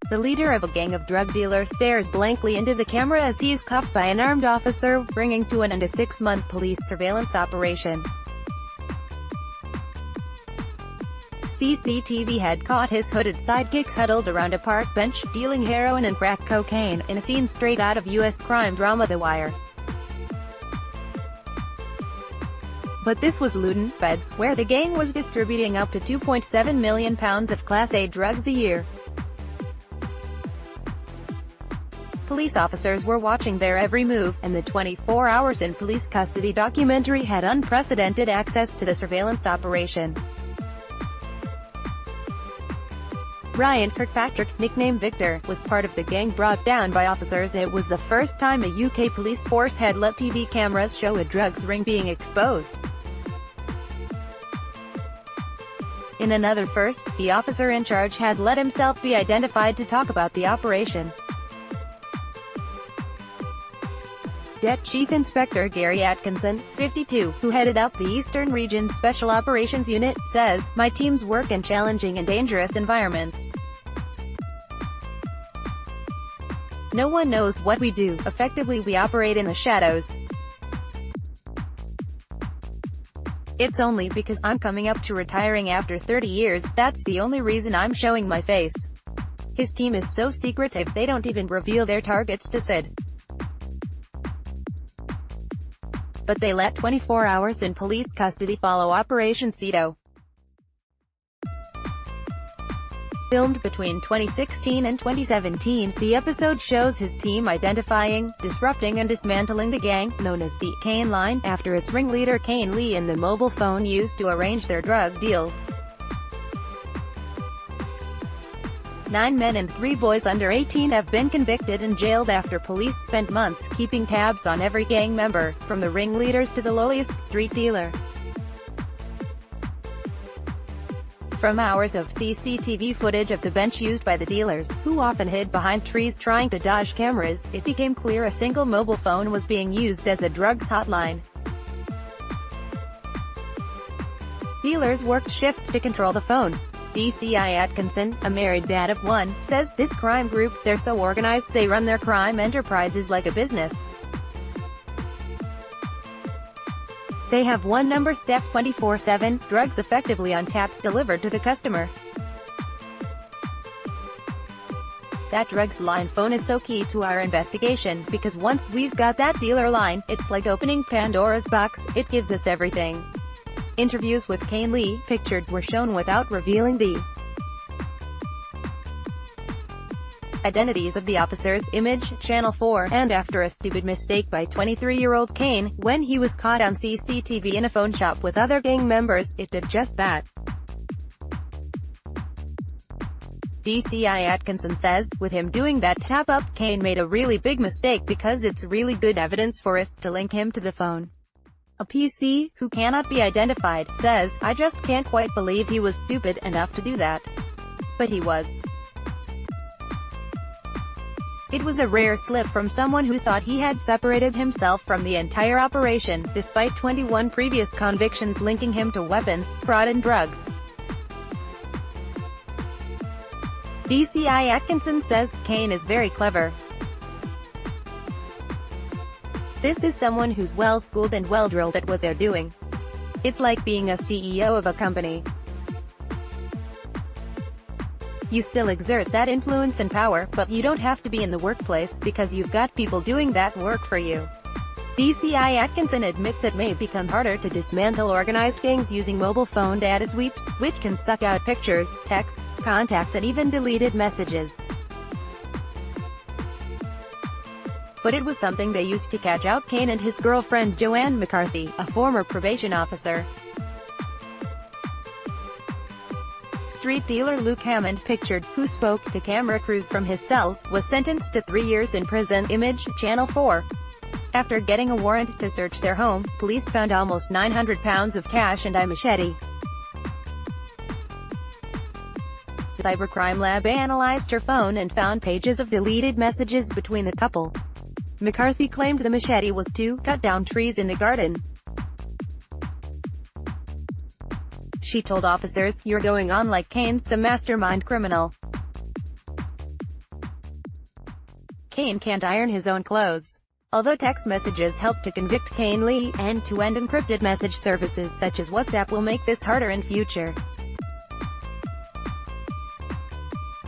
The leader of a gang of drug dealers stares blankly into the camera as he is cuffed by an armed officer, bringing to an end a 6-month police surveillance operation. CCTV had caught his hooded sidekicks huddled around a park bench, dealing heroin and crack cocaine, in a scene straight out of U.S. crime drama The Wire. But this was Luton, Feds, where the gang was distributing up to £2.7 million of Class A drugs a year. Police officers were watching their every move, and the 24 Hours in Police Custody documentary had unprecedented access to the surveillance operation. Ryan Kirkpatrick, nicknamed Victor, was part of the gang brought down by officers. It was the first time a UK police force had let TV cameras show a drugs ring being exposed. In another first, the officer in charge has let himself be identified to talk about the operation. Det Chief Inspector Gary Atkinson, 52, who headed up the Eastern Region's Special Operations Unit, says, "My teams work in challenging and dangerous environments. No one knows what we do. Effectively, we operate in the shadows. It's only because I'm coming up to retiring after 30 years, that's the only reason I'm showing my face. His team is so secretive, they don't even reveal their targets to Sid. But they let 24 Hours in Police Custody follow Operation Cedo." Filmed between 2016 and 2017, the episode shows his team identifying, disrupting and dismantling the gang, known as the Kane Line, after its ringleader Kane Lee, and the mobile phone used to arrange their drug deals. 9 men and 3 boys under 18 have been convicted and jailed after police spent months keeping tabs on every gang member, from the ringleaders to the lowliest street dealer. From hours of CCTV footage of the bench used by the dealers, who often hid behind trees trying to dodge cameras, it became clear a single mobile phone was being used as a drugs hotline. Dealers worked shifts to control the phone. DCI Atkinson, a married dad of 1, says, "This crime group, they're so organized, they run their crime enterprises like a business. They have one number step 24/7, drugs effectively on tap, delivered to the customer. That drugs line phone is so key to our investigation, because once we've got that dealer line, it's like opening Pandora's box, it gives us everything." Interviews with Kane Lee, pictured, were shown without revealing the identities of the officers. Image, Channel 4, and after a stupid mistake by 23-year-old Kane, when he was caught on CCTV in a phone shop with other gang members, it did just that. DCI Atkinson says, "With him doing that tap-up, Kane made a really big mistake because it's really good evidence for us to link him to the phone." A PC, who cannot be identified, says, "I just can't quite believe he was stupid enough to do that. But he was. It was a rare slip from someone who thought he had separated himself from the entire operation, despite 21 previous convictions linking him to weapons, fraud and drugs." DCI Atkinson says, "Kane is very clever. This is someone who's well-schooled and well-drilled at what they're doing. It's like being a CEO of a company. You still exert that influence and power, but you don't have to be in the workplace, because you've got people doing that work for you." DCI Atkinson admits it may become harder to dismantle organized gangs using mobile phone data sweeps, which can suck out pictures, texts, contacts and even deleted messages. But it was something they used to catch out Kane and his girlfriend Joanne McCarthy, a former probation officer. Street dealer Luke Hammond, pictured, who spoke to camera crews from his cells, was sentenced to 3 years in prison. Image, Channel 4. After getting a warrant to search their home, police found almost £900 of cash and a machete. The Cybercrime Lab analyzed her phone and found pages of deleted messages between the couple. McCarthy claimed the machete was to cut down trees in the garden. She told officers, "You're going on like Kane's some mastermind criminal. Kane can't iron his own clothes. Although text messages help to convict Kane, Lee, end-to-end encrypted message services such as WhatsApp will make this harder in future.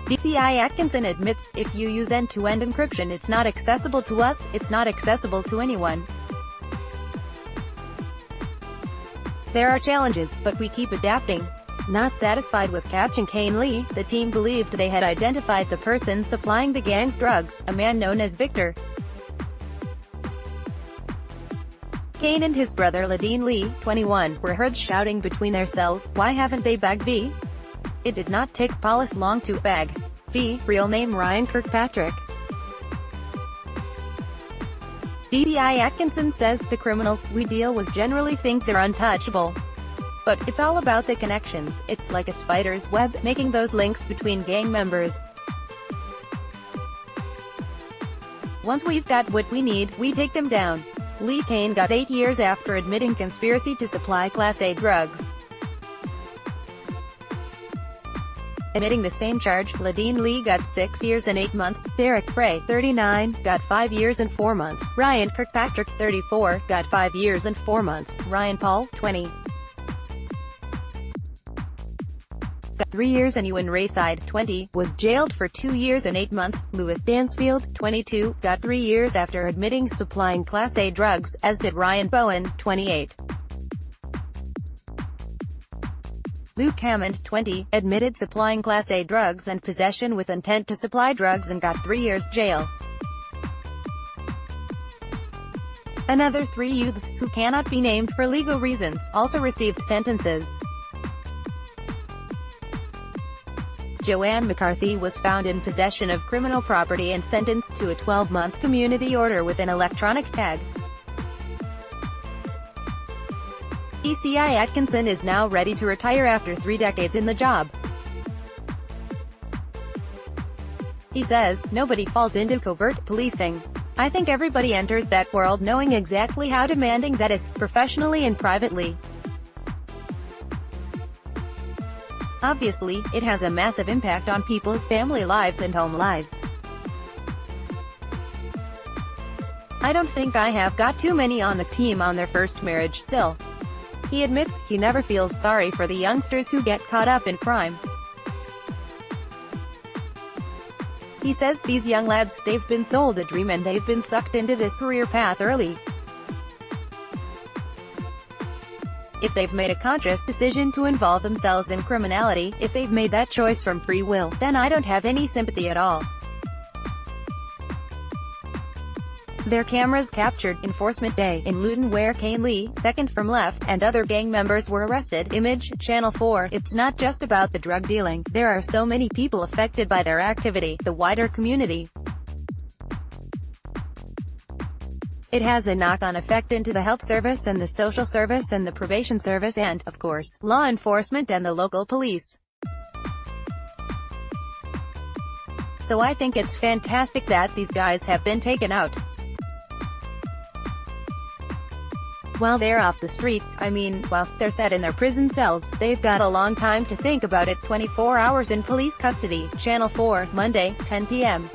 DCI Atkinson admits, if you use end-to-end encryption it's not accessible to us, it's not accessible to anyone. There are challenges, but we keep adapting. Not satisfied with catching Kane Lee, the team believed they had identified the person supplying the gang's drugs, a man known as Victor. Kane and his brother Ladine Lee, 21, were heard shouting between their cells, "Why haven't they bagged V?" It did not take police long to bag V, real name Ryan Kirkpatrick. DCI Atkinson says, "The criminals we deal with generally think they're untouchable. But it's all about the connections, it's like a spider's web, making those links between gang members. Once we've got what we need, we take them down." Lee Kane got 8 years after admitting conspiracy to supply Class A drugs. Admitting the same charge, Ladine Lee got 6 years and 8 months, Derek Frey, 39, got 5 years and 4 months, Ryan Kirkpatrick, 34, got 5 years and 4 months, Ryan Paul, 20, got 3 years, and Ewan Rayside, 20, was jailed for 2 years and 8 months, Louis Stansfield, 22, got 3 years after admitting supplying Class A drugs, as did Ryan Bowen, 28. Luke Hammond, 20, admitted supplying Class A drugs and possession with intent to supply drugs and got 3 years jail. Another 3 youths, who cannot be named for legal reasons, also received sentences. Joanne McCarthy was found in possession of criminal property and sentenced to a 12-month community order with an electronic tag. DCI Atkinson is now ready to retire after 3 decades in the job. He says, "Nobody falls into covert policing. I think everybody enters that world knowing exactly how demanding that is, professionally and privately. Obviously, it has a massive impact on people's family lives and home lives. I don't think I have got too many on the team on their first marriage still." He admits, he never feels sorry for the youngsters who get caught up in crime. He says, "These young lads, they've been sold a dream and they've been sucked into this career path early. If they've made a conscious decision to involve themselves in criminality, if they've made that choice from free will, then I don't have any sympathy at all." Their cameras captured Enforcement Day in Luton where Kane Lee, second from left, and other gang members were arrested. Image, Channel 4. It's not just about the drug dealing, there are so many people affected by their activity, the wider community. It has a knock-on effect into the health service and the social service and the probation service and, of course, law enforcement and the local police. So I think it's fantastic that these guys have been taken out. While they're off the streets, I mean, whilst they're set in their prison cells, they've got a long time to think about it. 24 hours in police custody. Channel 4, Monday, 10 p.m.